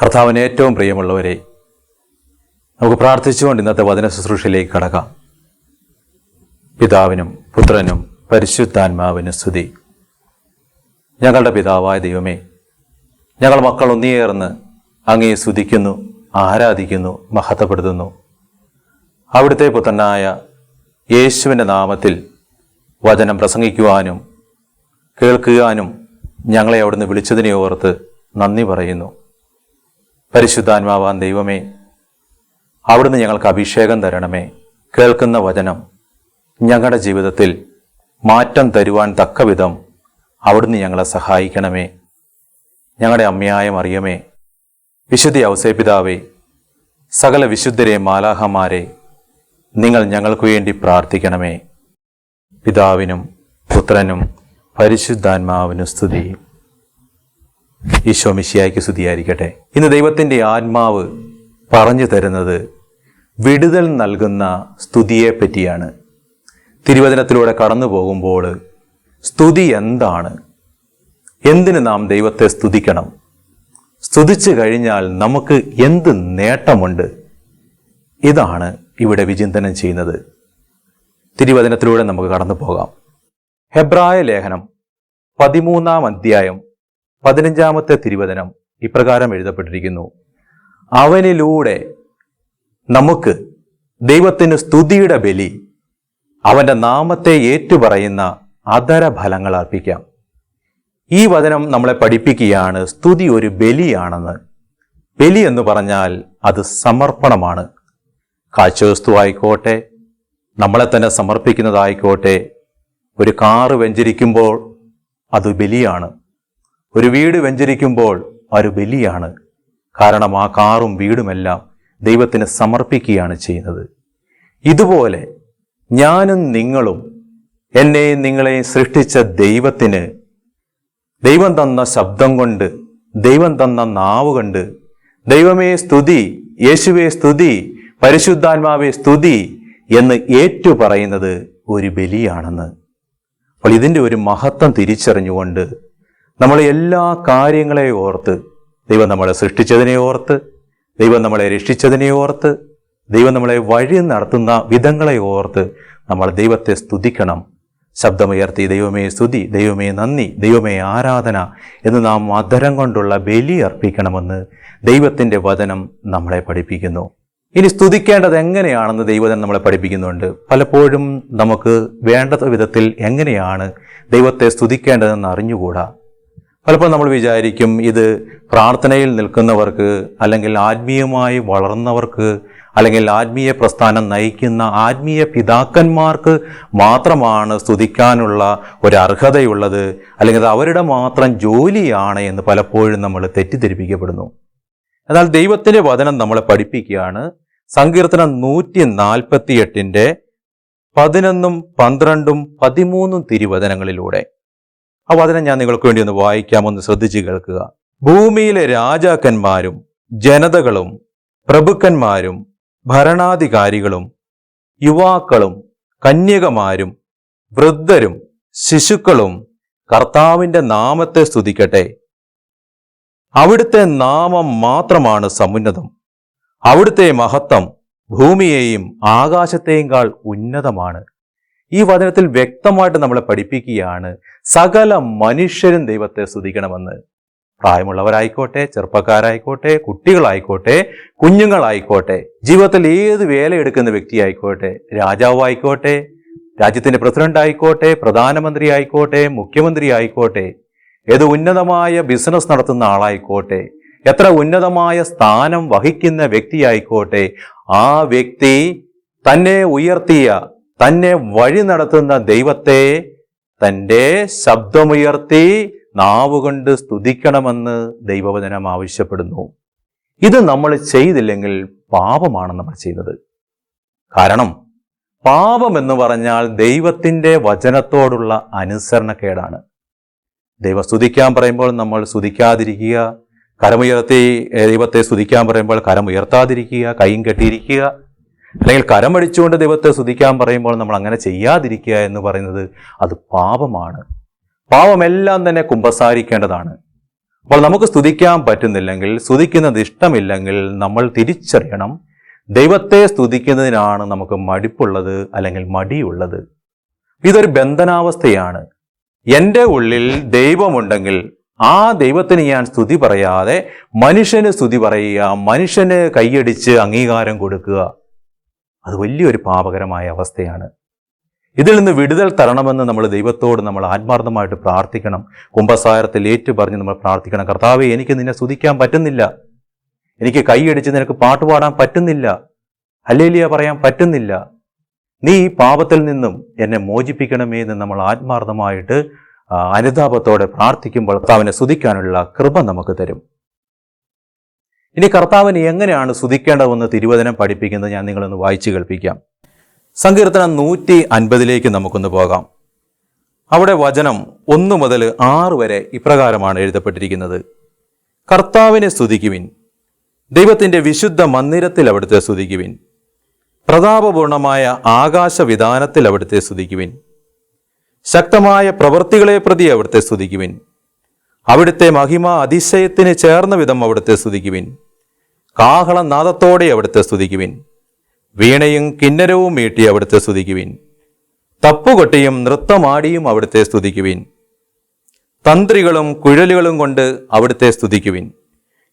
കർത്താവിന് ഏറ്റവും പ്രിയമുള്ളവരെ, നമുക്ക് പ്രാർത്ഥിച്ചുകൊണ്ട് ഇന്നത്തെ വചന ശുശ്രൂഷയിലേക്ക് കടക്കാം. പിതാവിനും പുത്രനും പരിശുദ്ധാത്മാവിനും സ്തുതി. ഞങ്ങളുടെ പിതാവായ ദൈവമേ, ഞങ്ങൾ മക്കൾ ഒന്നിയേർന്ന് അങ്ങയെ സ്തുതിക്കുന്നു, ആരാധിക്കുന്നു, മഹത്വപ്പെടുത്തുന്നു. അവിടുത്തെ പുത്രനായ യേശുവിൻ്റെ നാമത്തിൽ വചനം പ്രസംഗിക്കുവാനും കേൾക്കുവാനും ഞങ്ങളെ അവിടുന്ന് വിളിച്ചതിനെ ഓർത്ത് നന്ദി പറയുന്നു. പരിശുദ്ധാത്മാവാൻ ദൈവമേ, അവിടുന്ന് ഞങ്ങൾക്ക് അഭിഷേകം തരണമേ. കേൾക്കുന്ന വചനം ഞങ്ങളുടെ ജീവിതത്തിൽ മാറ്റം തരുവാൻ തക്കവിധം അവിടുന്ന് ഞങ്ങളെ സഹായിക്കണമേ. ഞങ്ങളുടെ അമ്മയായ മറിയമേ, വിശുദ്ധ ഔസേപ്പിതാവേ, സകല വിശുദ്ധരെ മാലാഹമാരെ, നിങ്ങൾ ഞങ്ങൾക്ക് വേണ്ടി പ്രാർത്ഥിക്കണമേ. പിതാവിനും പുത്രനും പരിശുദ്ധാത്മാവിനും സ്തുതി. ഈശോ മിശിഹായ്ക്ക് സ്തുതിയായിരിക്കട്ടെ. ഇന്ന് ദൈവത്തിൻ്റെ ആത്മാവ് പറഞ്ഞു തരുന്നത് വിടുതൽ നൽകുന്ന സ്തുതിയെ പറ്റിയാണ്. തിരുവചനത്തിലൂടെ കടന്നു പോകുമ്പോൾ സ്തുതി എന്താണ്, എന്തിന് നാം ദൈവത്തെ സ്തുതിക്കണം, സ്തുതിച്ചു കഴിഞ്ഞാൽ നമുക്ക് എന്ത് നേട്ടമുണ്ട്, ഇതാണ് ഇവിടെ വിചിന്തനം ചെയ്യുന്നത്. തിരുവചനത്തിലൂടെ നമുക്ക് കടന്നു പോകാം. ഹെബ്രായ ലേഖനം 13-ാം അധ്യായം 15-ാമത്തെ തിരുവചനം ഇപ്രകാരം എഴുതപ്പെട്ടിരിക്കുന്നു: അവനിലൂടെ നമുക്ക് ദൈവത്തിന് സ്തുതിയുടെ ബലി, അവൻ്റെ നാമത്തെ ഏറ്റുപറയുന്ന അധരഫലങ്ങൾ അർപ്പിക്കാം. ഈ വചനം നമ്മളെ പഠിപ്പിക്കുകയാണ് സ്തുതി ഒരു ബലിയാണെന്ന്. ബലി എന്ന് പറഞ്ഞാൽ അത് സമർപ്പണമാണ്. കാഴ്ചവസ്തുവായിക്കോട്ടെ, നമ്മളെ തന്നെ സമർപ്പിക്കുന്നതായിക്കോട്ടെ. ഒരു കാറ് വെഞ്ചരിക്കുമ്പോൾ അത് ബലിയാണ്. ഒരു വീട് വെഞ്ചരിക്കുമ്പോൾ ഒരു ബലിയാണ്. കാരണം ആ കാറും വീടുമെല്ലാം ദൈവത്തിന് സമർപ്പിക്കുകയാണ് ചെയ്യുന്നത്. ഇതുപോലെ ഞാനും നിങ്ങളും എന്നെയും നിങ്ങളെയും സൃഷ്ടിച്ച ദൈവത്തിന് ദൈവം തന്ന ശബ്ദം കൊണ്ട്, ദൈവം തന്ന നാവ് കൊണ്ട് ദൈവമേ സ്തുതി, യേശുവേ സ്തുതി, പരിശുദ്ധാത്മാവേ സ്തുതി എന്ന് ഏറ്റുപറയുന്നത് ഒരു ബലിയാണെന്ന്. അപ്പോൾ ഇതിൻ്റെ ഒരു മഹത്വം തിരിച്ചറിഞ്ഞുകൊണ്ട് നമ്മൾ എല്ലാ കാര്യങ്ങളെ ഓർത്ത്, ദൈവം നമ്മളെ സൃഷ്ടിച്ചതിനെ ഓർത്ത്, ദൈവം നമ്മളെ രക്ഷിച്ചതിനെ ഓർത്ത്, ദൈവം നമ്മളെ വഴി നടത്തുന്ന വിധങ്ങളെ ഓർത്ത് നമ്മൾ ദൈവത്തെ സ്തുതിക്കണം. ശബ്ദമുയർത്തി ദൈവമേ സ്തുതി, ദൈവമേ നന്ദി, ദൈവമേ ആരാധന എന്ന് നാം അധരം കൊണ്ടുള്ള ബലി അർപ്പിക്കണമെന്ന് ദൈവത്തിൻ്റെ വചനം നമ്മളെ പഠിപ്പിക്കുന്നു. ഇനി സ്തുതിക്കേണ്ടത് എങ്ങനെയാണെന്ന് ദൈവം നമ്മളെ പഠിപ്പിക്കുന്നുണ്ട്. പലപ്പോഴും നമുക്ക് വേണ്ട വിധത്തിൽ എങ്ങനെയാണ് ദൈവത്തെ സ്തുതിക്കേണ്ടതെന്ന് അറിഞ്ഞുകൂടാ. പലപ്പോഴും നമ്മൾ വിചാരിക്കും ഇത് പ്രാർത്ഥനയിൽ നിൽക്കുന്നവർക്ക്, അല്ലെങ്കിൽ ആത്മീയമായി വളർന്നവർക്ക്, അല്ലെങ്കിൽ ആത്മീയ പ്രസ്ഥാനം നയിക്കുന്ന ആത്മീയ പിതാക്കന്മാർക്ക് മാത്രമാണ് സ്തുതിക്കാനുള്ള ഒരു അർഹതയുള്ളത്, അല്ലെങ്കിൽ അത് അവരുടെ മാത്രം ജോലിയാണ് എന്ന് പലപ്പോഴും നമ്മൾ തെറ്റിദ്ധരിപ്പിക്കപ്പെടുന്നു. എന്നാൽ ദൈവത്തിൻ്റെ വചനം നമ്മളെ പഠിപ്പിക്കുകയാണ്. സങ്കീർത്തനം 148-ന്റെ 11, 12, 13 തിരുവചനങ്ങളിലൂടെ. ആ വചനം ഞാൻ നിങ്ങൾക്ക് വേണ്ടി ഒന്ന് വായിക്കാമൊന്ന് ശ്രദ്ധിച്ച് കേൾക്കുക. ഭൂമിയിലെ രാജാക്കന്മാരും ജനതകളും പ്രഭുക്കന്മാരും ഭരണാധികാരികളും യുവാക്കളും കന്യകമാരും വൃദ്ധരും ശിശുക്കളും കർത്താവിൻ്റെ നാമത്തെ സ്തുതിക്കട്ടെ. അവിടുത്തെ നാമം മാത്രമാണ് സമുന്നതം. അവിടുത്തെ മഹത്വം ഭൂമിയെയും ആകാശത്തെയും കാൾ ഉന്നതമാണ്. ഈ വചനത്തിൽ വ്യക്തമായിട്ട് നമ്മളെ പഠിപ്പിക്കുകയാണ് സകല മനുഷ്യരും ദൈവത്തെ സ്തുതിക്കണമെന്ന്. പ്രായമുള്ളവരായിക്കോട്ടെ, ചെറുപ്പക്കാരായിക്കോട്ടെ, കുട്ടികളായിക്കോട്ടെ, കുഞ്ഞുങ്ങളായിക്കോട്ടെ, ജീവിതത്തിൽ ഏത് വേല എടുക്കുന്ന വ്യക്തിയായിക്കോട്ടെ, രാജാവായിക്കോട്ടെ, രാജ്യത്തിൻ്റെ പ്രസിഡന്റ് ആയിക്കോട്ടെ, പ്രധാനമന്ത്രി ആയിക്കോട്ടെ, മുഖ്യമന്ത്രി ആയിക്കോട്ടെ, ഏത് ഉന്നതമായ ബിസിനസ് നടത്തുന്ന ആളായിക്കോട്ടെ, എത്ര ഉന്നതമായ സ്ഥാനം വഹിക്കുന്ന വ്യക്തിയായിക്കോട്ടെ, ആ വ്യക്തി തന്നെ ഉയർത്തിയ, തന്നെ വഴി നടത്തുന്ന ദൈവത്തെ തൻ്റെ ശബ്ദമുയർത്തി നാവുകൊണ്ട് സ്തുതിക്കണമെന്ന് ദൈവവചനം ആവശ്യപ്പെടുന്നു. ഇത് നമ്മൾ ചെയ്തില്ലെങ്കിൽ പാപമാണ് നമ്മൾ ചെയ്യുന്നത്. കാരണം പാപം എന്ന് പറഞ്ഞാൽ ദൈവത്തിൻ്റെ വചനത്തോടുള്ള അനുസരണക്കേടാണ്. ദൈവം സ്തുതിക്കാൻ പറയുമ്പോൾ നമ്മൾ സ്തുതിക്കാതിരിക്കുക, കരമുയർത്തി ദൈവത്തെ സ്തുതിക്കാൻ പറയുമ്പോൾ കരമുയർത്താതിരിക്കുക, കൈയും കെട്ടിയിരിക്കുക, അല്ലെങ്കിൽ കരമടിച്ചുകൊണ്ട് ദൈവത്തെ സ്തുതിക്കാൻ പറയുമ്പോൾ നമ്മൾ അങ്ങനെ ചെയ്യാതിരിക്കുക എന്ന് പറയുന്നത് അത് പാപമാണ്. പാപമെല്ലാം തന്നെ കുമ്പസാരിക്കേണ്ടതാണ്. അപ്പോൾ നമുക്ക് സ്തുതിക്കാൻ പറ്റുന്നില്ലെങ്കിൽ, സ്തുതിക്കുന്നത് ഇഷ്ടമില്ലെങ്കിൽ നമ്മൾ തിരിച്ചറിയണം, ദൈവത്തെ സ്തുതിക്കുന്നതിനാണ് നമുക്ക് മടിപ്പുള്ളത് അല്ലെങ്കിൽ മടിയുള്ളത്. ഇതൊരു ബന്ധനാവസ്ഥയാണ്. എൻ്റെ ഉള്ളിൽ ദൈവമുണ്ടെങ്കിൽ ആ ദൈവത്തിന് ഞാൻ സ്തുതി പറയാതെ മനുഷ്യന് സ്തുതി പറയുക, മനുഷ്യന് കൈയടിച്ച് അംഗീകാരം കൊടുക്കുക, അത് വലിയൊരു പാപകരമായ അവസ്ഥയാണ്. ഇതിൽ നിന്ന് വിടുതൽ തരണമെന്ന് നമ്മൾ ദൈവത്തോട് നമ്മൾ ആത്മാർത്ഥമായിട്ട് പ്രാർത്ഥിക്കണം. കുമ്പസാരത്തിൽ ഏറ്റുപറഞ്ഞ് നമ്മൾ പ്രാർത്ഥിക്കണം, കർത്താവേ, എനിക്ക് നിന്നെ സ്തുതിക്കാൻ പറ്റുന്നില്ല, എനിക്ക് കൈയടിച്ച് നിനക്ക് പാട്ടുപാടാൻ പറ്റുന്നില്ല, ഹല്ലേലൂയ പറയാൻ പറ്റുന്നില്ല, നീ ഈ പാപത്തിൽ നിന്നും എന്നെ മോചിപ്പിക്കണമേ എന്ന് നമ്മൾ ആത്മാർത്ഥമായിട്ട് അനുതാപത്തോടെ പ്രാർത്ഥിക്കുമ്പോൾ കർത്താവിനെ സ്തുതിക്കാനുള്ള കൃപ നമുക്ക് തരും. ഇനി കർത്താവിനെ എങ്ങനെയാണ് സ്തുതിക്കേണ്ടതെന്ന് തിരുവചനം പഠിപ്പിക്കുന്നത് ഞാൻ നിങ്ങളൊന്ന് വായിച്ചു കേൾപ്പിക്കാം. സങ്കീർത്തനം 150 നമുക്കൊന്ന് പോകാം. അവിടെ വചനം 1 മുതൽ 6 വരെ ഇപ്രകാരമാണ് എഴുതപ്പെട്ടിരിക്കുന്നത്. കർത്താവിനെ സ്തുതിക്കുവിൻ, ദൈവത്തിൻ്റെ വിശുദ്ധ മന്ദിരത്തിൽ അവിടുത്തെ സ്തുതിക്കുവിൻ, പ്രതാപപൂർണമായ ആകാശവിധാനത്തിൽ അവിടുത്തെ സ്തുതിക്കുവിൻ, ശക്തമായ പ്രവൃത്തികളെ പ്രതി അവിടുത്തെ സ്തുതിക്കുവിൻ, അവിടുത്തെ മഹിമ അതിശയത്തിന് ചേർന്ന വിധം അവിടുത്തെ സ്തുതിക്കുവിൻ, കാഹളനാദത്തോടെ അവിടുത്തെ സ്തുതിക്കുവിൻ, വീണയും കിന്നരവും മീട്ടി അവിടുത്തെ സ്തുതിക്കുവിൻ, തപ്പുകൊട്ടിയും നൃത്തമാടിയും അവിടുത്തെ സ്തുതിക്കുവിൻ, തന്ത്രികളും കുഴലുകളും കൊണ്ട് അവിടുത്തെ സ്തുതിക്കുവിൻ,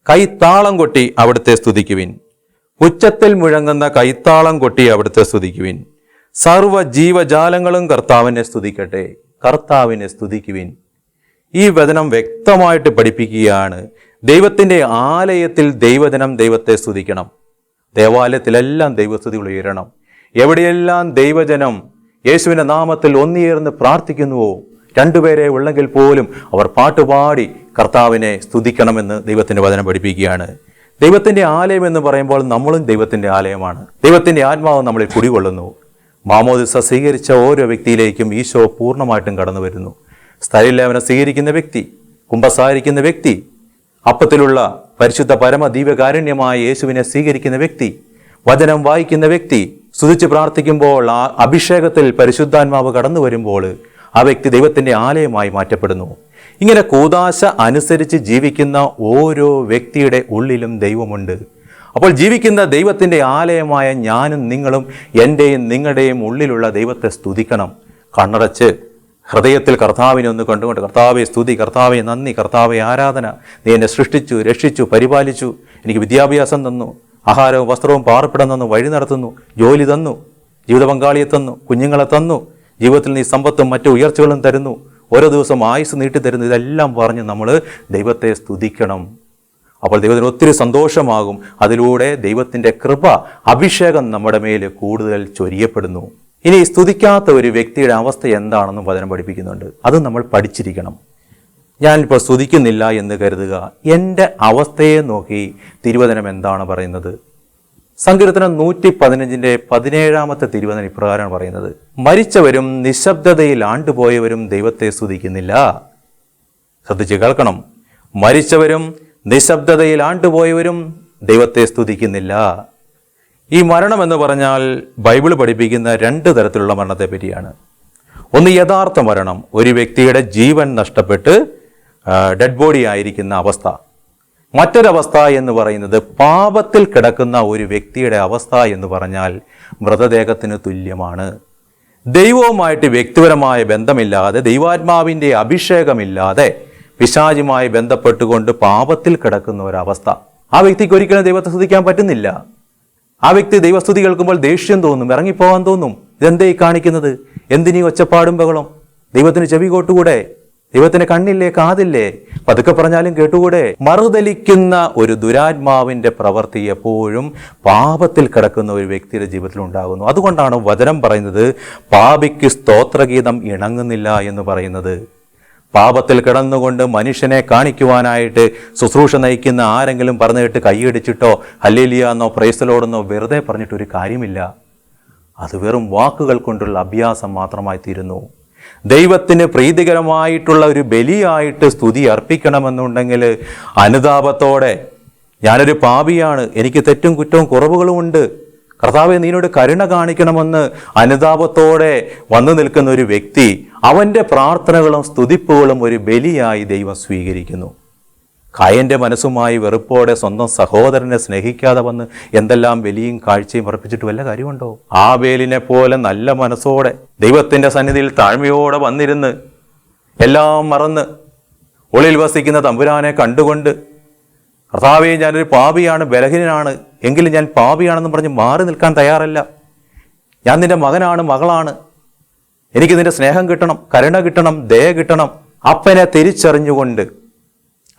കൈത്താളം കൊട്ടി അവിടുത്തെ സ്തുതിക്കുവിൻ, ഉച്ചത്തിൽ മുഴങ്ങുന്ന കൈത്താളം കൊട്ടി അവിടുത്തെ സ്തുതിക്കുവിൻ, സർവ്വ ജീവജാലങ്ങളും കർത്താവിനെ സ്തുതിക്കട്ടെ, കർത്താവിനെ സ്തുതിക്കുവിൻ. ഈ വചനം വ്യക്തമായിട്ട് പഠിപ്പിക്കുകയാണ്, ദൈവത്തിൻ്റെ ആലയത്തിൽ ദൈവജനം ദൈവത്തെ സ്തുതിക്കണം. ദേവാലയത്തിലെല്ലാം ദൈവസ്തുതികൾ ഉയരണം. എവിടെയെല്ലാം ദൈവജനം യേശുവിൻ്റെ നാമത്തിൽ ഒന്നുചേർന്ന് പ്രാർത്ഥിക്കുന്നുവോ, 2 പേരെ ഉള്ളെങ്കിൽ പോലും അവർ പാട്ടുപാടി കർത്താവിനെ സ്തുതിക്കണമെന്ന് ദൈവത്തിൻ്റെ വചനം പഠിപ്പിക്കുകയാണ്. ദൈവത്തിൻ്റെ ആലയം എന്ന് പറയുമ്പോൾ നമ്മളും ദൈവത്തിൻ്റെ ആലയമാണ്. ദൈവത്തിൻ്റെ ആത്മാവ് നമ്മളിൽ കുടികൊള്ളുന്നു. മാമോദിസ സ്വീകരിച്ച ഓരോ വ്യക്തിയിലേക്കും ഈശോ പൂർണ്ണമായിട്ടും കടന്നു വരുന്നു. സ്ഥലലേവനം സ്വീകരിക്കുന്ന വ്യക്തി, കുമ്പസാരിക്കുന്ന വ്യക്തി, അപ്പത്തിലുള്ള പരിശുദ്ധ പരമ ദിവ്യകാരുണ്യമായ യേശുവിനെ സ്വീകരിക്കുന്ന വ്യക്തി, വചനം വായിക്കുന്ന വ്യക്തി, സ്തുതിച്ച് പ്രാർത്ഥിക്കുമ്പോൾ ആ അഭിഷേകത്തിൽ പരിശുദ്ധാത്മാവ് കടന്നു വരുമ്പോൾ ആ വ്യക്തി ദൈവത്തിൻ്റെ ആലയമായി മാറ്റപ്പെടുന്നു. ഇങ്ങനെ കൂദാശ അനുസരിച്ച് ജീവിക്കുന്ന ഓരോ വ്യക്തിയുടെ ഉള്ളിലും ദൈവമുണ്ട്. അപ്പോൾ ജീവിക്കുന്ന ദൈവത്തിൻ്റെ ആലയമായ ഞാനും നിങ്ങളും എൻ്റെയും നിങ്ങളുടെയും ഉള്ളിലുള്ള ദൈവത്തെ സ്തുതിക്കണം. കണ്ണടച്ച് ഹൃദയത്തിൽ കർത്താവിനെ ഒന്ന് കണ്ടുകൊണ്ട്, കർത്താവെ സ്തുതി, കർത്താവെ നന്ദി, കർത്താവെ ആരാധന, നീ എന്നെ സൃഷ്ടിച്ചു, രക്ഷിച്ചു, പരിപാലിച്ചു, എനിക്ക് വിദ്യാഭ്യാസം തന്നു, ആഹാരവും വസ്ത്രവും പാർപ്പിടം തന്നു, വഴി നടത്തുന്നു, ജോലി തന്നു, ജീവിത പങ്കാളിയെ തന്നു, കുഞ്ഞുങ്ങളെ തന്നു, ജീവിതത്തിൽ നീ സമ്പത്തും മറ്റു ഉയർച്ചകളും തരുന്നു, ഓരോ ദിവസം ആയുസ് നീട്ടിത്തരുന്നു. ഇതെല്ലാം പറഞ്ഞ് നമ്മൾ ദൈവത്തെ സ്തുതിക്കണം. അപ്പോൾ ദൈവത്തിന് ഒത്തിരി സന്തോഷമാകും. അതിലൂടെ ദൈവത്തിൻ്റെ കൃപ, അഭിഷേകം നമ്മുടെ മേൽ കൂടുതൽ ചൊരിയപ്പെടുന്നു. ഇനി സ്തുതിക്കാത്ത ഒരു വ്യക്തിയുടെ അവസ്ഥ എന്താണെന്നും വചനം പഠിപ്പിക്കുന്നുണ്ട്. അത് നമ്മൾ പഠിച്ചിരിക്കണം. ഞാനിപ്പോൾ സ്തുതിക്കുന്നില്ല എന്ന് കരുതുക, എൻ്റെ അവസ്ഥയെ നോക്കി തിരുവചനം എന്താണ് പറയുന്നത്? സങ്കീർത്തനം 115 തിരുവചനം ഇപ്രകാരമാണ് പറയുന്നത്: മരിച്ചവരും നിശബ്ദതയിൽ ആണ്ടുപോയവരും ദൈവത്തെ സ്തുതിക്കുന്നില്ല. ശ്രദ്ധിച്ച് കേൾക്കണം. മരിച്ചവരും നിശബ്ദതയിൽ ആണ്ടുപോയവരും ദൈവത്തെ സ്തുതിക്കുന്നില്ല. ഈ മരണം എന്ന് പറഞ്ഞാൽ ബൈബിൾ പഠിപ്പിക്കുന്ന 2 തരത്തിലുള്ള മരണത്തെ പറ്റിയാണ്. ഒന്ന് യഥാർത്ഥ മരണം, ഒരു വ്യക്തിയുടെ ജീവൻ നഷ്ടപ്പെട്ട് ഡെഡ് ബോഡി ആയിരിക്കുന്ന അവസ്ഥ. മറ്റൊരവസ്ഥ എന്ന് പറയുന്നത് പാപത്തിൽ കിടക്കുന്ന ഒരു വ്യക്തിയുടെ അവസ്ഥ എന്ന് പറഞ്ഞാൽ മൃതദേഹത്തിന് തുല്യമാണ്. ദൈവവുമായിട്ട് വ്യക്തിപരമായ ബന്ധമില്ലാതെ, ദൈവാത്മാവിൻ്റെ അഭിഷേകമില്ലാതെ പിശാചുമായി ബന്ധപ്പെട്ടുകൊണ്ട് പാപത്തിൽ കിടക്കുന്ന ഒരവസ്ഥ. ആ വ്യക്തിക്ക് ഒരിക്കലും ദൈവത്തെ സ്തുതിക്കാൻ പറ്റുന്നില്ല. ആ വ്യക്തി ദൈവസ്തുതി കേൾക്കുമ്പോൾ ദേഷ്യം തോന്നും, ഇറങ്ങിപ്പോകാൻ തോന്നും. ഇതെന്തേ കാണിക്കുന്നത്? എന്തിനീ ഒച്ചപ്പാടും ബഹളം? ദൈവത്തിന് ചെവി കോട്ടുകൂടെ? ദൈവത്തിന് കണ്ണില്ലേ, കാതില്ലേ? പതുക്കെ പറഞ്ഞാലും കേട്ടുകൂടെ? മറുതലിക്കുന്ന ഒരു ദുരാത്മാവിൻ്റെ പ്രവൃത്തി എപ്പോഴും പാപത്തിൽ കിടക്കുന്ന ഒരു വ്യക്തിയുടെ ജീവിതത്തിൽ ഉണ്ടാകുന്നു. അതുകൊണ്ടാണ് വചനം പറയുന്നത് പാപിക്ക് സ്തോത്രഗീതം ഇണങ്ങുന്നില്ല എന്ന് പറയുന്നത്. പാപത്തിൽ കിടന്നുകൊണ്ട് മനുഷ്യനെ കാണിക്കുവാനായിട്ട് ശുശ്രൂഷ നയിക്കുന്ന ആരെങ്കിലും പറഞ്ഞിട്ട് കൈയടിച്ചിട്ടോ ഹല്ലേലൂയ എന്നോ പ്രൈസ് ദി ലോർഡ് എന്നോ വെറുതെ പറഞ്ഞിട്ടൊരു കാര്യമില്ല. അത് വെറും വാക്കുകൾ കൊണ്ടുള്ള അഭ്യാസം മാത്രമായി തീരുന്നു. ദൈവത്തിന് പ്രീതികരമായിട്ടുള്ള ഒരു ബലിയായിട്ട് സ്തുതി അർപ്പിക്കണമെന്നുണ്ടെങ്കിൽ അനുതാപത്തോടെ, ഞാനൊരു പാപിയാണ്, എനിക്ക് തെറ്റും കുറ്റവും കുറവുകളുമുണ്ട്, കർത്താവെ നീനോട് കരുണ കാണിക്കണമെന്ന് അനുതാപത്തോടെ വന്നു നിൽക്കുന്ന ഒരു വ്യക്തി, അവൻ്റെ പ്രാർത്ഥനകളും സ്തുതിപ്പുകളും ഒരു ബലിയായി ദൈവം സ്വീകരിക്കുന്നു. കായൻ്റെ മനസ്സുമായി വെറുപ്പോടെ സ്വന്തം സഹോദരനെ സ്നേഹിക്കാതെ വന്ന് എന്തെല്ലാം ബലിയും കാഴ്ചയും അർപ്പിച്ചിട്ട് വല്ല കാര്യമുണ്ടോ? ആബേലിനെ പോലെ നല്ല മനസ്സോടെ ദൈവത്തിൻ്റെ സന്നിധിയിൽ താഴ്മയോടെ വന്നിരുന്ന് എല്ലാം മറന്ന് ഉള്ളിൽ വസിക്കുന്ന തമ്പുരാനെ കണ്ടുകൊണ്ട്, കർത്താവേ, ഞാനൊരു പാപിയാണ്, ബലഹീനനാണ്, എങ്കിലും ഞാൻ പാപിയാണെന്ന് പറഞ്ഞ് മാറി നിൽക്കാൻ തയ്യാറല്ല. ഞാൻ നിന്റെ മകനാണ്, മകളാണ്, എനിക്ക് നിന്റെ സ്നേഹം കിട്ടണം, കരുണ കിട്ടണം, ദയ കിട്ടണം. അപ്പനെ തിരിച്ചറിഞ്ഞുകൊണ്ട്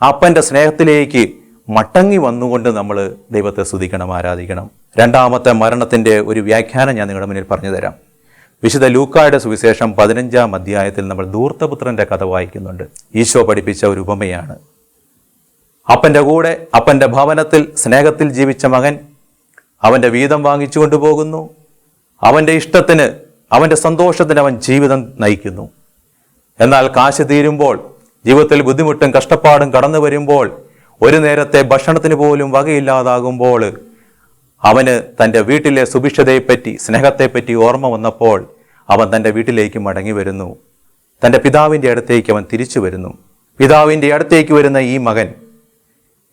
അപ്പൻ്റെ സ്നേഹത്തിലേക്ക് മടങ്ങി വന്നുകൊണ്ട് നമ്മൾ ദൈവത്തെ സ്തുതിക്കണം, ആരാധിക്കണം. രണ്ടാമത്തെ മരണത്തിൻ്റെ ഒരു വ്യാഖ്യാനം ഞാൻ നിങ്ങളുടെ മുന്നിൽ പറഞ്ഞു തരാം. വിശുദ്ധ ലൂക്കായുടെ സുവിശേഷം 15-ാം അധ്യായത്തിൽ നമ്മൾ ധൂർത്തപുത്രൻ്റെ കഥ വായിക്കുന്നുണ്ട്. ഈശോ പഠിപ്പിച്ച ഒരു ഉപമയാണ്. അപ്പൻ്റെ കൂടെ അപ്പൻ്റെ ഭവനത്തിൽ സ്നേഹത്തിൽ ജീവിച്ച മകൻ അവൻ്റെ വീതം വാങ്ങിച്ചു കൊണ്ടുപോകുന്നു. അവൻ്റെ ഇഷ്ടത്തിന്, അവൻ്റെ സന്തോഷത്തിന് അവൻ ജീവിതം നയിക്കുന്നു. എന്നാൽ കാശ് തീരുമ്പോൾ, ജീവിതത്തിൽ ബുദ്ധിമുട്ടും കഷ്ടപ്പാടും കടന്നു വരുമ്പോൾ, ഒരു നേരത്തെ ഭക്ഷണത്തിന് പോലും വകയില്ലാതാകുമ്പോൾ അവന് തൻ്റെ വീട്ടിലെ സുഭിക്ഷതയെപ്പറ്റി, സ്നേഹത്തെപ്പറ്റി ഓർമ്മ വന്നപ്പോൾ അവൻ തൻ്റെ വീട്ടിലേക്ക് മടങ്ങി വരുന്നു. തൻ്റെ പിതാവിൻ്റെ അടുത്തേക്ക് അവൻ തിരിച്ചു വരുന്നു. പിതാവിൻ്റെ അടുത്തേക്ക് വരുന്ന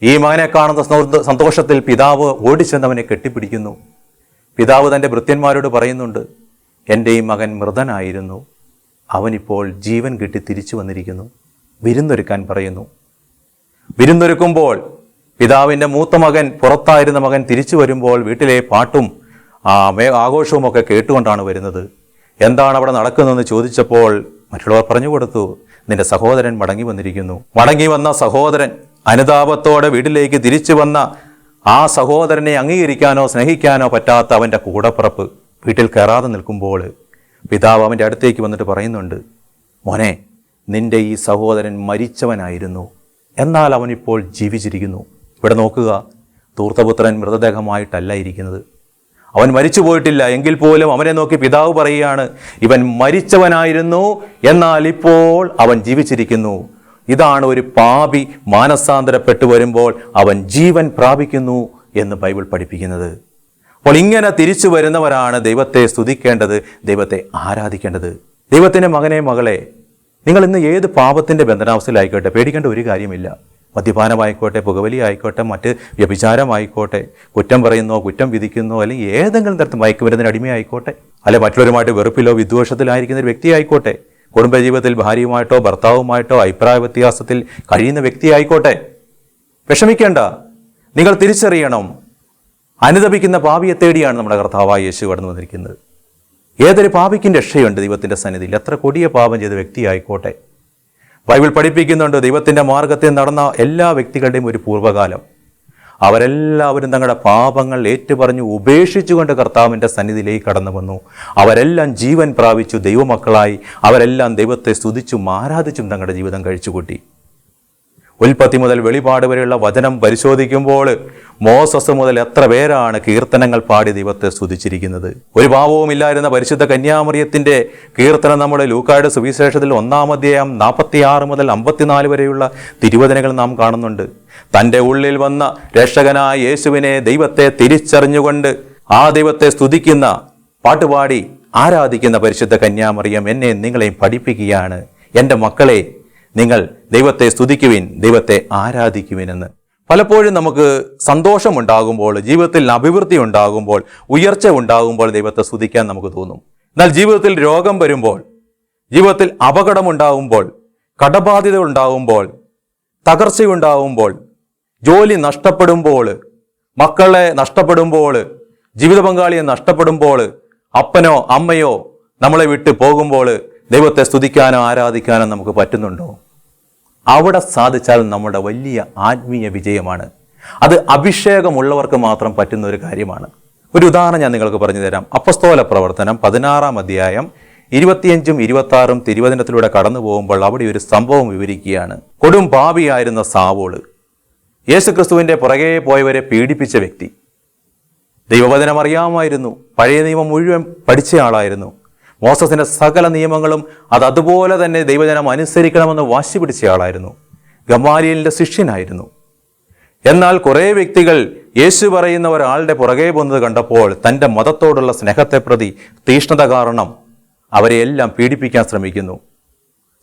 ഈ മകനെ കാണുന്ന സന്തോഷത്തിൽ പിതാവ് ഓടിച്ചെന്നവനെ കെട്ടിപ്പിടിക്കുന്നു. പിതാവ് തൻ്റെ ഭൃത്യന്മാരോട് പറയുന്നുണ്ട്, എൻ്റെ ഈ മകൻ മൃതനായിരുന്നു, അവനിപ്പോൾ ജീവൻ കിട്ടി തിരിച്ചു വന്നിരിക്കുന്നു. വിരുന്നൊരുക്കാൻ പറയുന്നു. വിരുന്നൊരുക്കുമ്പോൾ പിതാവിൻ്റെ മൂത്ത മകൻ, പുറത്തായിരുന്ന മകൻ തിരിച്ചു വരുമ്പോൾ വീട്ടിലെ പാട്ടും ആഘോഷവും ഒക്കെ കേട്ടുകൊണ്ടാണ് വരുന്നത്. എന്താണ് അവിടെ നടക്കുന്നതെന്ന് ചോദിച്ചപ്പോൾ മറ്റുള്ളവർ പറഞ്ഞു കൊടുത്തു, നിന്റെ സഹോദരൻ മടങ്ങി വന്നിരിക്കുന്നു. മടങ്ങി വന്ന സഹോദരൻ അനുതാപത്തോടെ വീട്ടിലേക്ക് തിരിച്ചു വന്ന ആ സഹോദരനെ അംഗീകരിക്കാനോ സ്നേഹിക്കാനോ പറ്റാത്ത അവൻ്റെ കൂടപ്പിറപ്പ് വീട്ടിൽ കയറാതെ നിൽക്കുമ്പോൾ പിതാവ് അവൻ്റെ അടുത്തേക്ക് വന്നിട്ട് പറയുന്നുണ്ട്, മോനെ, നിന്റെ ഈ സഹോദരൻ മരിച്ചവനായിരുന്നു, എന്നാൽ അവനിപ്പോൾ ജീവിച്ചിരിക്കുന്നു. ഇവിടെ നോക്കുക, ധൂർത്തപുത്രൻ മൃതദേഹമായിട്ടല്ല ഇരിക്കുന്നത്. അവൻ മരിച്ചു പോയിട്ടില്ല. എങ്കിൽ പോലും അവനെ നോക്കി പിതാവ് പറയുകയാണ്, ഇവൻ മരിച്ചവനായിരുന്നു, എന്നാൽ ഇപ്പോൾ അവൻ ജീവിച്ചിരിക്കുന്നു. ഇതാണ് ഒരു പാപി മാനസാന്തരപ്പെട്ടു വരുമ്പോൾ അവൻ ജീവൻ പ്രാപിക്കുന്നു എന്ന് ബൈബിൾ പഠിപ്പിക്കുന്നത്. അപ്പോൾ ഇങ്ങനെ തിരിച്ചു വരുന്നവരാണ് ദൈവത്തെ സ്തുതിക്കേണ്ടത്, ദൈവത്തെ ആരാധിക്കേണ്ടത്. ദൈവത്തിൻ്റെ മകനെ, മകളെ, നിങ്ങൾ ഇന്ന് ഏത് പാപത്തിൻ്റെ ബന്ധനാവസ്ഥയിലായിക്കോട്ടെ, പേടിക്കേണ്ട ഒരു കാര്യമില്ല. മദ്യപാനമായിക്കോട്ടെ, പുകവലി ആയിക്കോട്ടെ, മറ്റ് വ്യഭിചാരമായിക്കോട്ടെ, കുറ്റം പറയുന്നോ, കുറ്റം വിധിക്കുന്നോ, അല്ലെങ്കിൽ ഏതെങ്കിലും തരത്തിൽ മയക്കുമരുന്നിന് അടിമയായിക്കോട്ടെ, അല്ലെ മറ്റുള്ളവരുമായിട്ട് വെറുപ്പിലോ വിദ്വേഷത്തിലായിരിക്കുന്ന ഒരു വ്യക്തിയായിക്കോട്ടെ, കുടുംബജീവിതത്തിൽ ഭാര്യയുമായിട്ടോ ഭർത്താവുമായിട്ടോ അഭിപ്രായ വ്യത്യാസത്തിൽ കഴിയുന്ന വ്യക്തിയായിക്കോട്ടെ, വിഷമിക്കേണ്ട. നിങ്ങൾ തിരിച്ചറിയണം, അനുതപിക്കുന്ന പാപിയെ തേടിയാണ് നമ്മുടെ കർത്താവായ യേശു കടന്നു വന്നിരിക്കുന്നത്. ഏതൊരു പാപിക്കും രക്ഷയുണ്ട് ദൈവത്തിൻ്റെ സന്നിധിയിൽ, എത്ര കൊടിയ പാപം ചെയ്ത വ്യക്തിയായിക്കോട്ടെ. ബൈബിൾ പഠിപ്പിക്കുന്നുണ്ട്, ദൈവത്തിൻ്റെ മാർഗത്തിൽ നടന്ന എല്ലാ വ്യക്തികളുടെയും ഒരു പൂർവ്വകാലം. അവരെല്ലാവരും തങ്ങളുടെ പാപങ്ങൾ ഏറ്റുപറഞ്ഞു ഉപേക്ഷിച്ചുകൊണ്ട് കർത്താവിൻ്റെ സന്നിധിയിലേക്ക് കടന്നു വന്നു. അവരെല്ലാം ജീവൻ പ്രാപിച്ചു, ദൈവമക്കളായി. അവരെല്ലാം ദൈവത്തെ സ്തുതിച്ചും ആരാധിച്ചും തങ്ങളുടെ ജീവിതം കഴിച്ചുകൂട്ടി. ഉൽപ്പത്തി മുതൽ വെളിപാട് വരെയുള്ള വചനം പരിശോധിക്കുമ്പോൾ മോസസ് മുതൽ എത്ര പേരാണ് കീർത്തനങ്ങൾ പാടി ദൈവത്തെ സ്തുതിച്ചിരിക്കുന്നത്. ഒരു പാപവും ഇല്ലായിരുന്ന പരിശുദ്ധ കന്യാമറിയത്തിൻ്റെ കീർത്തനം നമ്മുടെ ലൂക്കായുടെ സുവിശേഷത്തിൽ 1-ാം അധ്യായം 46 മുതൽ 54 വരെയുള്ള തിരുവചനങ്ങൾ നാം കാണുന്നുണ്ട്. തൻ്റെ ഉള്ളിൽ വന്ന രക്ഷകനായ യേശുവിനെ, ദൈവത്തെ തിരിച്ചറിഞ്ഞുകൊണ്ട് ആ ദൈവത്തെ സ്തുതിക്കുന്ന, പാട്ടുപാടി ആരാധിക്കുന്ന പരിശുദ്ധ കന്യാമറിയം എന്നെ നിങ്ങളെയും പഠിപ്പിക്കുകയാണ്, എൻ്റെ മക്കളെ, നിങ്ങൾ ദൈവത്തെ സ്തുതിക്കുവിൻ, ദൈവത്തെ ആരാധിക്കുവിനെന്ന്. പലപ്പോഴും നമുക്ക് സന്തോഷമുണ്ടാകുമ്പോൾ, ജീവിതത്തിൽ അഭിവൃദ്ധി ഉണ്ടാകുമ്പോൾ, ഉയർച്ച ഉണ്ടാകുമ്പോൾ ദൈവത്തെ സ്തുതിക്കാൻ നമുക്ക് തോന്നും. എന്നാൽ ജീവിതത്തിൽ രോഗം വരുമ്പോൾ, ജീവിതത്തിൽ അപകടമുണ്ടാകുമ്പോൾ, കടബാധ്യത ഉണ്ടാകുമ്പോൾ, തകർച്ചയുണ്ടാകുമ്പോൾ, ജോലി നഷ്ടപ്പെടുമ്പോൾ, മക്കളെ നഷ്ടപ്പെടുമ്പോൾ, ജീവിത പങ്കാളിയെ നഷ്ടപ്പെടുമ്പോൾ, അപ്പനോ അമ്മയോ നമ്മളെ വിട്ട് പോകുമ്പോൾ ദൈവത്തെ സ്തുതിക്കാനോ ആരാധിക്കാനോ നമുക്ക് പറ്റുന്നുണ്ടോ? അവിടെ സാധിച്ചാൽ നമ്മുടെ വലിയ ആത്മീയ വിജയമാണ്. അത് അഭിഷേകമുള്ളവർക്ക് മാത്രം പറ്റുന്ന ഒരു കാര്യമാണ്. ഒരു ഉദാഹരണം ഞാൻ നിങ്ങൾക്ക് പറഞ്ഞു തരാം. അപ്പസ്തോല പ്രവർത്തനം 16-ാം അധ്യായം 25-ഉം 26-ഉം തിരുവചനത്തിലൂടെ കടന്നു പോകുമ്പോൾ അവിടെ ഒരു സംഭവം വിവരിക്കുകയാണ്. കൊടും പാപിയായിരുന്ന സാവൂള്, യേശുക്രിസ്തുവിൻ്റെ പുറകെ പോയവരെ പീഡിപ്പിച്ച വ്യക്തി. ദൈവവചനം അറിയാമായിരുന്നു, പഴയ നിയമം മുഴുവൻ പഠിച്ച ആളായിരുന്നു. മോസസിൻ്റെ സകല നിയമങ്ങളും അതുപോലെ തന്നെ ദൈവജനം അനുസരിക്കണമെന്ന് വാശി പിടിച്ച ആളായിരുന്നു. ഗമാലിയലിൻ്റെ ശിഷ്യനായിരുന്നു. എന്നാൽ കുറേ വ്യക്തികൾ യേശു പറയുന്ന ഒരാളുടെ പുറകെ പോകുന്നത് കണ്ടപ്പോൾ തൻ്റെ മതത്തോടുള്ള സ്നേഹത്തെ പ്രതി തീഷ്ണത കാരണം അവരെ എല്ലാം പീഡിപ്പിക്കാൻ ശ്രമിക്കുന്നു.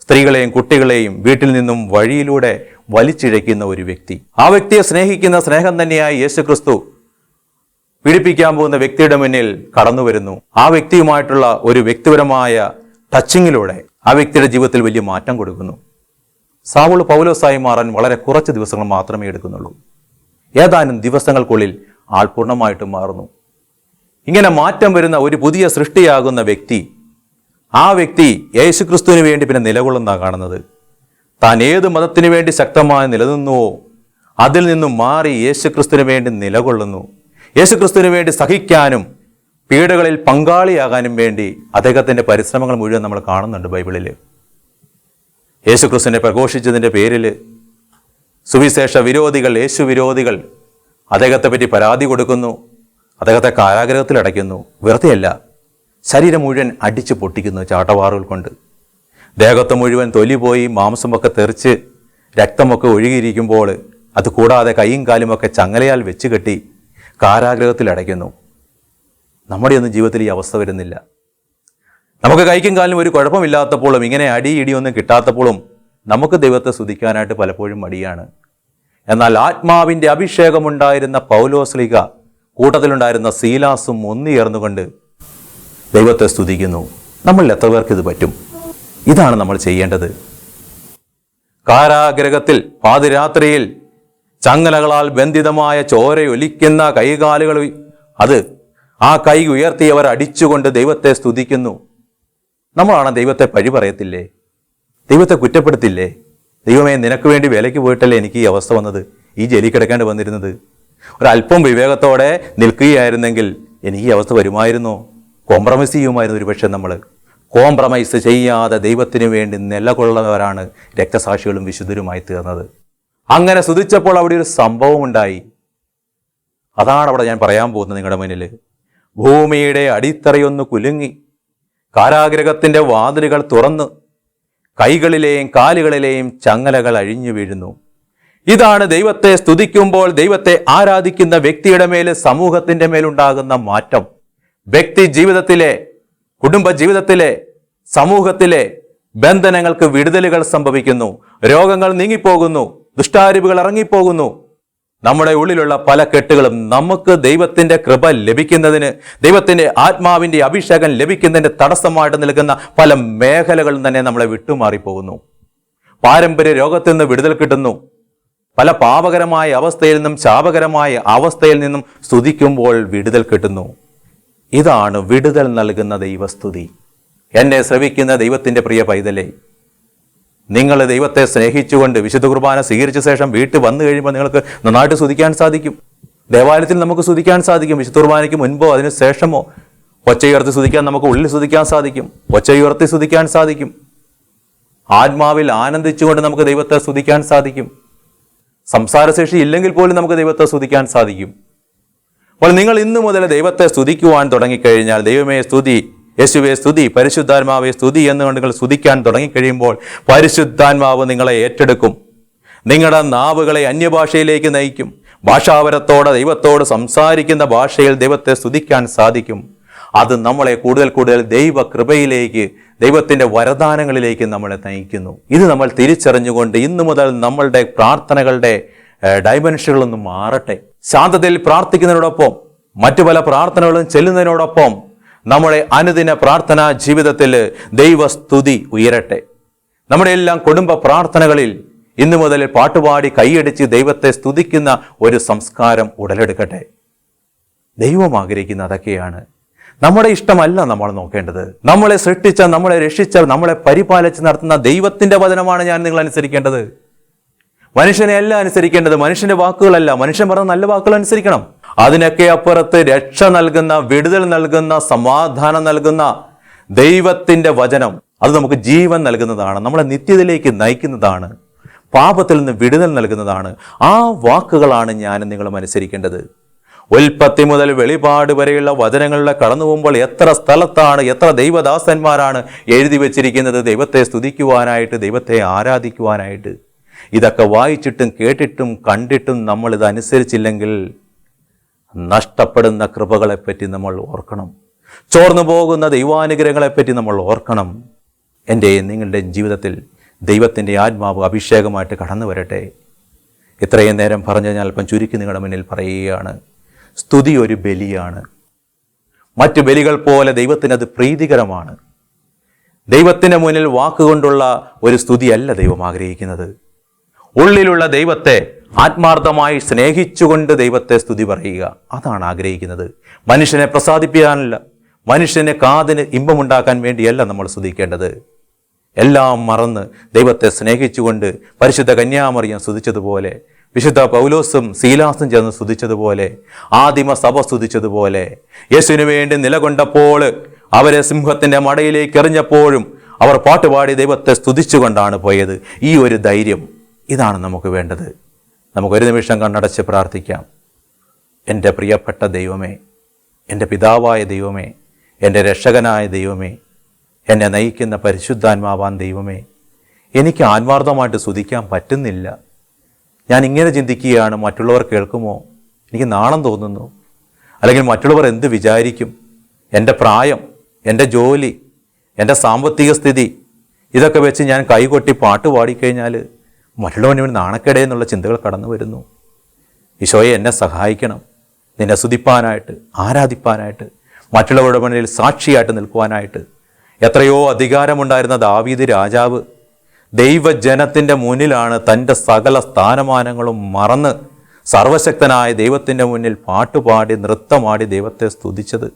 സ്ത്രീകളെയും കുട്ടികളെയും വീട്ടിൽ നിന്നും വഴിയിലൂടെ വലിച്ചിഴയ്ക്കുന്ന ഒരു വ്യക്തി. ആ വ്യക്തിയെ സ്നേഹിക്കുന്ന സ്നേഹം തന്നെയായി യേശുക്രിസ്തു പീഡിപ്പിക്കാൻ പോകുന്ന വ്യക്തിയുടെ മുന്നിൽ കടന്നു വരുന്നു. ആ വ്യക്തിയുമായിട്ടുള്ള ഒരു വ്യക്തിപരമായ ടച്ചിങ്ങിലൂടെ ആ വ്യക്തിയുടെ ജീവിതത്തിൽ വലിയ മാറ്റം കൊടുക്കുന്നു. സാവുൾ പൗലോസായി മാറാൻ വളരെ കുറച്ച് ദിവസങ്ങൾ മാത്രമേ എടുക്കുന്നുള്ളൂ. ഏതാനും ദിവസങ്ങൾക്കുള്ളിൽ ആൾ പൂർണ്ണമായിട്ടും മാറുന്നു. ഇങ്ങനെ മാറ്റം വരുന്ന ഒരു പുതിയ സൃഷ്ടിയാകുന്ന വ്യക്തി, ആ വ്യക്തി യേശുക്രിസ്തുവിന് വേണ്ടി പിന്നെ നിലകൊള്ളുന്ന കാണുന്നത്. താൻ ഏത് മതത്തിനു വേണ്ടി ശക്തമായി നിലനിന്നുവോ അതിൽ നിന്നും മാറി യേശുക്രിസ്തുവിന് വേണ്ടി നിലകൊള്ളുന്നു. യേശുക്രിസ്തുവിന് വേണ്ടി സഹിക്കാനും പീഡകളിൽ പങ്കാളിയാകാനും വേണ്ടി അദ്ദേഹത്തിൻ്റെ പരിശ്രമങ്ങൾ മുഴുവൻ നമ്മൾ കാണുന്നുണ്ട് ബൈബിളിൽ. യേശുക്രിസ്തുവിനെ പ്രഘോഷിച്ചതിൻ്റെ പേരിൽ സുവിശേഷ വിരോധികൾ, യേശു വിരോധികൾ അദ്ദേഹത്തെ പറ്റി പരാതി കൊടുക്കുന്നു, അദ്ദേഹത്തെ കാരാഗ്രഹത്തിൽ അടയ്ക്കുന്നു. വെറുതെയല്ല, ശരീരം മുഴുവൻ അടിച്ചു പൊട്ടിക്കുന്നു ചാട്ടവാറുകൾ കൊണ്ട്. ദേഹത്ത് മുഴുവൻ തൊലി പോയി മാംസമൊക്കെ തെറിച്ച് രക്തമൊക്കെ ഒഴുകിയിരിക്കുമ്പോൾ അതുകൂടാതെ കൈയും കാലുമൊക്കെ ചങ്ങലയാൽ വെച്ച് കെട്ടി കാരാഗ്രഹത്തിൽ അടയ്ക്കുന്നു. നമ്മുടെ ഒന്നും ജീവിതത്തിൽ ഈ അവസ്ഥ വരുന്നില്ല. നമുക്ക് കൈക്കും കാലിനും ഒരു കുഴപ്പമില്ലാത്തപ്പോഴും ഇങ്ങനെ ഇടിയൊന്നും കിട്ടാത്തപ്പോഴും നമുക്ക് ദൈവത്തെ സ്തുതിക്കാനായിട്ട് പലപ്പോഴും മടിയാണ്. എന്നാൽ ആത്മാവിൻ്റെ അഭിഷേകമുണ്ടായിരുന്ന പൗലോസ്ലീഹ കൂട്ടത്തിലുണ്ടായിരുന്ന സീലാസും ഒന്നുയർന്നുകൊണ്ട് ദൈവത്തെ സ്തുതിക്കുന്നു. നമ്മളിൽ എത്ര പേർക്ക് ഇത് പറ്റും? ഇതാണ് നമ്മൾ ചെയ്യേണ്ടത്. കാരാഗ്രഹത്തിൽ പാതിരാത്രിയിൽ ചങ്ങലകളാൽ ബന്ധിതമായ ചോരയൊലിക്കുന്ന കൈകാലുകൾ, അത് ആ കൈ ഉയർത്തിയവർ അടിച്ചുകൊണ്ട് ദൈവത്തെ സ്തുതിക്കുന്നു. നമ്മളാണ് ദൈവത്തെ പഴി പറയത്തില്ലേ? ദൈവത്തെ കുറ്റപ്പെടുത്തില്ലേ? ദൈവമേ, നിനക്ക് വേണ്ടി വേലയ്ക്ക് പോയിട്ടല്ലേ എനിക്ക് ഈ അവസ്ഥ വന്നത്, ഈ ജയിലിൽ കിടക്കേണ്ടി വന്നിരുന്നത്. ഒരല്പം വിവേകത്തോടെ നിൽക്കുകയായിരുന്നെങ്കിൽ എനിക്ക് ഈ അവസ്ഥ വരുമായിരുന്നോ? കോംപ്രമൈസ് ചെയ്യുമായിരുന്നു. ഒരുപക്ഷെ നമ്മൾ കോംപ്രമൈസ് ചെയ്യാതെ ദൈവത്തിന് വേണ്ടി നിലകൊള്ളുന്നവരാണ് രക്തസാക്ഷികളും വിശുദ്ധരുമായി തീർന്നത്. അങ്ങനെ സ്തുതിച്ചപ്പോൾ അവിടെ ഒരു സംഭവം ഉണ്ടായി. അതാണ് അവിടെ ഞാൻ പറയാൻ പോകുന്നത് നിങ്ങളുടെ മുന്നിൽ. ഭൂമിയുടെ അടിത്തറയൊന്ന് കുലുങ്ങി, കാരാഗ്രഹത്തിൻ്റെ വാതിലുകൾ തുറന്ന്, കൈകളിലെയും കാലുകളിലെയും ചങ്ങലകൾ അഴിഞ്ഞു വീഴുന്നു. ഇതാണ് ദൈവത്തെ സ്തുതിക്കുമ്പോൾ ദൈവത്തെ ആരാധിക്കുന്ന വ്യക്തിയുടെ മേൽ, സമൂഹത്തിൻ്റെ മേലുണ്ടാകുന്ന മാറ്റം. വ്യക്തി ജീവിതത്തിലെ, കുടുംബ ജീവിതത്തിലെ, സമൂഹത്തിലെ ബന്ധനങ്ങൾക്ക് വിടുതലുകൾ സംഭവിക്കുന്നു. രോഗങ്ങൾ നീങ്ങിപ്പോകുന്നു. ദുഷ്ടാരൂപികൾ ഇറങ്ങിപ്പോകുന്നു. നമ്മുടെ ഉള്ളിലുള്ള പല കെട്ടുകളും നമുക്ക് ദൈവത്തിൻ്റെ കൃപ ലഭിക്കുന്നതിന്, ദൈവത്തിൻ്റെ ആത്മാവിൻ്റെ അഭിഷേകം ലഭിക്കുന്നതിന് തടസ്സമായിട്ട് നിൽക്കുന്ന പല മേഖലകളും തന്നെ നമ്മളെ വിട്ടുമാറിപ്പോകുന്നു. പാരമ്പര്യ രോഗത്തിൽ നിന്ന് വിടുതൽ കിട്ടുന്നു. പല പാപകരമായ അവസ്ഥയിൽ നിന്നും, ശാപകരമായ അവസ്ഥയിൽ നിന്നും സ്തുതിക്കുമ്പോൾ വിടുതൽ കിട്ടുന്നു. ഇതാണ് വിടുതൽ നൽകുന്ന ദൈവസ്തുതി. എന്നെ ശ്രവിക്കുന്ന ദൈവത്തിൻ്റെ പ്രിയ പൈതലേ, നിങ്ങൾ ദൈവത്തെ സ്നേഹിച്ചുകൊണ്ട് വിശുദ്ധ കുർബാന സ്വീകരിച്ച ശേഷം വീട്ടിൽ വന്നു കഴിയുമ്പോൾ നിങ്ങൾക്ക് നന്നായിട്ട് സ്തുതിക്കാൻ സാധിക്കും. ദേവാലയത്തിൽ നമുക്ക് സ്തുതിക്കാൻ സാധിക്കും. വിശുദ്ധ കുർബാനയ്ക്ക് മുൻപോ അതിന് ശേഷമോ ഒച്ചയുയർത്തി സ്തുതിക്കാൻ നമുക്ക് ഉള്ളിൽ സ്തുതിക്കാൻ സാധിക്കും. ഒച്ചയുയർത്തി സ്തുതിക്കാൻ സാധിക്കും. ആത്മാവിൽ ആനന്ദിച്ചുകൊണ്ട് നമുക്ക് ദൈവത്തെ സ്തുതിക്കാൻ സാധിക്കും. സംസാരശേഷി ഇല്ലെങ്കിൽ പോലും നമുക്ക് ദൈവത്തെ സ്തുതിക്കാൻ സാധിക്കും. അപ്പോൾ നിങ്ങൾ ഇന്നു മുതൽ ദൈവത്തെ സ്തുതിക്കുവാൻ തുടങ്ങിക്കഴിഞ്ഞാൽ, ദൈവമേ സ്തുതി, യേശുവേ സ്തുതി, പരിശുദ്ധാത്മാവെ സ്തുതി എന്നുകൊണ്ട് നിങ്ങൾ സ്തുതിക്കാൻ തുടങ്ങിക്കഴിയുമ്പോൾ പരിശുദ്ധാത്മാവ് നിങ്ങളെ ഏറ്റെടുക്കും. നിങ്ങളുടെ നാവുകളെ അന്യഭാഷയിലേക്ക് നയിക്കും. ഭാഷാപരത്തോടെ ദൈവത്തോട് സംസാരിക്കുന്ന ഭാഷയിൽ ദൈവത്തെ സ്തുതിക്കാൻ സാധിക്കും. അത് നമ്മളെ കൂടുതൽ കൂടുതൽ ദൈവകൃപയിലേക്ക്, ദൈവത്തിൻ്റെ വരദാനങ്ങളിലേക്ക് നമ്മളെ നയിക്കുന്നു. ഇത് നമ്മൾ തിരിച്ചറിഞ്ഞുകൊണ്ട് ഇന്നു മുതൽ നമ്മളുടെ പ്രാർത്ഥനകളുടെ ഡൈമെൻഷനുകളൊന്നും മാറട്ടെ. ശാന്തതയിൽ പ്രാർത്ഥിക്കുന്നതിനോടൊപ്പം മറ്റു പല പ്രാർത്ഥനകളും ചെല്ലുന്നതിനോടൊപ്പം നമ്മുടെ അനുദിന പ്രാർത്ഥനാ ജീവിതത്തിൽ ദൈവസ്തുതി ഉയരട്ടെ. നമ്മുടെ എല്ലാം കുടുംബ പ്രാർത്ഥനകളിൽ ഇന്നു മുതൽ പാട്ടുപാടി കൈയടിച്ച് ദൈവത്തെ സ്തുതിക്കുന്ന ഒരു സംസ്കാരം ഉടലെടുക്കട്ടെ. ദൈവം ആഗ്രഹിക്കുന്ന അതൊക്കെയാണ്. നമ്മുടെ ഇഷ്ടമല്ല നമ്മൾ നോക്കേണ്ടത്. നമ്മളെ സൃഷ്ടിച്ച, നമ്മളെ രക്ഷിച്ച, നമ്മളെ പരിപാലിച്ച് നടത്തുന്ന ദൈവത്തിൻ്റെ വചനമാണ് ഞാൻ നിങ്ങൾ അനുസരിക്കേണ്ടത്. മനുഷ്യനെ അല്ല അനുസരിക്കേണ്ടത്. മനുഷ്യന്റെ വാക്കുകളല്ല. മനുഷ്യൻ പറഞ്ഞ നല്ല വാക്കുകൾ അനുസരിക്കണം. അതിനൊക്കെ അപ്പുറത്ത് രക്ഷ നൽകുന്ന, വിടുതൽ നൽകുന്ന, സമാധാനം നൽകുന്ന ദൈവത്തിൻ്റെ വചനം, അത് നമുക്ക് ജീവൻ നൽകുന്നതാണ്. നമ്മളെ നിത്യതയിലേക്ക് നയിക്കുന്നതാണ്. പാപത്തിൽ നിന്ന് വിടുതൽ നൽകുന്നതാണ്. ആ വാക്കുകളാണ് ഞാനും നിങ്ങളും അനുസരിക്കേണ്ടത്. ഉൽപ്പത്തി മുതൽ വെളിപാട് വരെയുള്ള വചനങ്ങളിലെ കടന്നു പോകുമ്പോൾ എത്ര സ്ഥലത്താണ്, എത്ര ദൈവദാസന്മാരാണ് എഴുതി വച്ചിരിക്കുന്നത് ദൈവത്തെ സ്തുതിക്കുവാനായിട്ട്, ദൈവത്തെ ആരാധിക്കുവാനായിട്ട്. ഇതൊക്കെ വായിച്ചിട്ടും കേട്ടിട്ടും കണ്ടിട്ടും നമ്മളിത് അനുസരിച്ചില്ലെങ്കിൽ നഷ്ടപ്പെടുന്ന കൃപകളെപ്പറ്റി നമ്മൾ ഓർക്കണം. ചോർന്നു പോകുന്ന ദൈവാനുഗ്രഹങ്ങളെപ്പറ്റി നമ്മൾ ഓർക്കണം. എൻ്റെ നിങ്ങളുടെ ജീവിതത്തിൽ ദൈവത്തിൻ്റെ ആത്മാവ് അഭിഷേകമായിട്ട് കടന്നു വരട്ടെ. ഇത്രയും നേരം പറഞ്ഞു ഞാൻ അല്പം ചുരുക്കി നിങ്ങളുടെ മുന്നിൽ പറയുകയാണ്. സ്തുതി ഒരു ബലിയാണ്. മറ്റു ബലികൾ പോലെ ദൈവത്തിനത് പ്രീതികരമാണ്. ദൈവത്തിന് മുന്നിൽ വാക്കുകൊണ്ടുള്ള ഒരു സ്തുതിയല്ല ദൈവം ആഗ്രഹിക്കുന്നത്. ഉള്ളിലുള്ള ദൈവത്തെ ആത്മാർത്ഥമായി സ്നേഹിച്ചുകൊണ്ട് ദൈവത്തെ സ്തുതി പറയുക, അതാണ് ആഗ്രഹിക്കുന്നത്. മനുഷ്യനെ പ്രസാദിപ്പിക്കാനല്ല, മനുഷ്യനെ കാതിന് ഇമ്പമുണ്ടാക്കാൻ വേണ്ടിയല്ല നമ്മൾ സ്തുതിക്കേണ്ടത്. എല്ലാം മറന്ന് ദൈവത്തെ സ്നേഹിച്ചുകൊണ്ട് പരിശുദ്ധ കന്യാമറിയം സ്തുതിച്ചതുപോലെ, വിശുദ്ധ പൗലോസും സീലാസും ചേർന്ന് സ്തുതിച്ചതുപോലെ, ആദിമ സഭ സ്തുതിച്ചതുപോലെ, യേശുവിന് വേണ്ടി നിലകൊണ്ടപ്പോൾ അവരെ സിംഹത്തിൻ്റെ മടയിലേക്ക് എറിഞ്ഞപ്പോഴും അവർ പാട്ടുപാടി ദൈവത്തെ സ്തുതിച്ചുകൊണ്ടാണ് പോയത്. ഈ ഒരു ധൈര്യം, ഇതാണ് നമുക്ക് വേണ്ടത്. നമുക്കൊരു നിമിഷം കണ്ണടച്ച് പ്രാർത്ഥിക്കാം. എൻ്റെ പ്രിയപ്പെട്ട ദൈവമേ, എൻ്റെ പിതാവായ ദൈവമേ, എൻ്റെ രക്ഷകനായ ദൈവമേ, എന്നെ നയിക്കുന്ന പരിശുദ്ധാത്മാവാൻ ദൈവമേ, എനിക്ക് ആത്മാർത്ഥമായിട്ട് സ്തുതിക്കാൻ പറ്റുന്നില്ല. ഞാൻ ഇങ്ങനെ ചിന്തിക്കുകയാണ്, മറ്റുള്ളവർ കേൾക്കുമോ, എനിക്ക് നാണം തോന്നുന്നു, അല്ലെങ്കിൽ മറ്റുള്ളവർ എന്ത് വിചാരിക്കും, എൻ്റെ പ്രായം, എൻ്റെ ജോലി, എൻ്റെ സാമ്പത്തിക സ്ഥിതി, ഇതൊക്കെ വെച്ച് ഞാൻ കൈകൊട്ടി പാട്ട് പാടിക്കഴിഞ്ഞാൽ മറ്റുള്ളവന് നാണക്കേടേ എന്നുള്ള ചിന്തകൾ കടന്നു വരുന്നു. ഈശോയെ, എന്നെ സഹായിക്കണം, നിന്നെ സ്തുതിപ്പാനായിട്ട്, ആരാധിപ്പാനായിട്ട്, മറ്റുള്ളവരുടെ മുന്നിൽ സാക്ഷിയായിട്ട് നിൽക്കുവാനായിട്ട്. എത്രയോ അധികാരമുണ്ടായിരുന്ന ദാവീദ് രാജാവ് ദൈവജനത്തിൻ്റെ മുന്നിലാണ് തൻ്റെ സകല സ്ഥാനമാനങ്ങളും മറന്ന് സർവശക്തനായ ദൈവത്തിൻ്റെ മുന്നിൽ പാട്ടുപാടി നൃത്തമാടി ദൈവത്തെ സ്തുതിച്ചത്.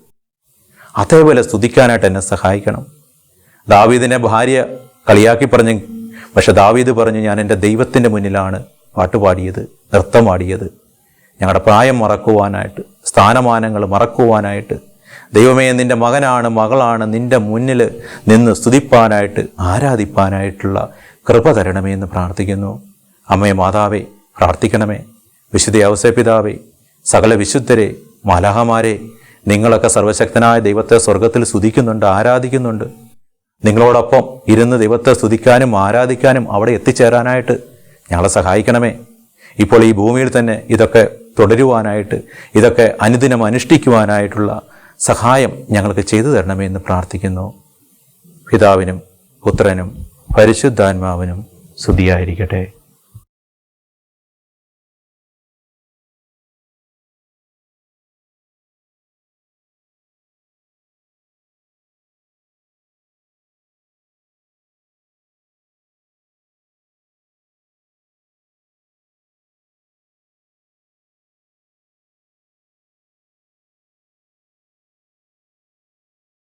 അതേപോലെ സ്തുതിക്കാനായിട്ട് എന്നെ സഹായിക്കണം. ദാവീദിനെ ഭാര്യ കളിയാക്കി പറഞ്ഞു, പക്ഷെ ദാവീദ് പറഞ്ഞു, ഞാൻ എൻ്റെ ദൈവത്തിൻ്റെ മുന്നിലാണ് പാട്ടുപാടിയത്, നൃത്തമാടിയത്. ഞങ്ങളുടെ പ്രായം മറക്കുവാനായിട്ട്, സ്ഥാനമാനങ്ങൾ മറക്കുവാനായിട്ട്, ദൈവമേ നിൻ്റെ മകനാണ്, മകളാണ്, നിൻ്റെ മുന്നിൽ നിന്ന് സ്തുതിപ്പാനായിട്ട്, ആരാധിപ്പാനായിട്ടുള്ള കൃപ തരണമേ എന്ന് പ്രാർത്ഥിക്കുന്നു. അമ്മേ മാതാവേ, പ്രാർത്ഥിക്കണമേ. വിശുദ്ധ ഔസേപ്പിതാവേ, സകല വിശുദ്ധരെ, മാലാഹമാരെ, നിങ്ങളൊക്കെ സർവശക്തനായ ദൈവത്തെ സ്വർഗത്തിൽ സ്തുതിക്കുന്നുണ്ട്, ആരാധിക്കുന്നുണ്ട്. നിങ്ങളോടൊപ്പം ഇരുന്ന് ദൈവത്തെ സ്തുതിക്കാനും ആരാധിക്കാനും അവിടെ എത്തിച്ചേരാനായിട്ട് ഞങ്ങളെ സഹായിക്കണമേ. ഇപ്പോൾ ഈ ഭൂമിയിൽ തന്നെ ഇതൊക്കെ തുടരുവാനായിട്ട്, ഇതൊക്കെ അനുദിനം അനുഷ്ഠിക്കുവാനായിട്ടുള്ള സഹായം ഞങ്ങൾക്ക് ചെയ്തു തരണമേ എന്ന് പ്രാർത്ഥിക്കുന്നു. പിതാവിനും പുത്രനും പരിശുദ്ധാത്മാവിനും സ്തുതിയായിരിക്കട്ടെ.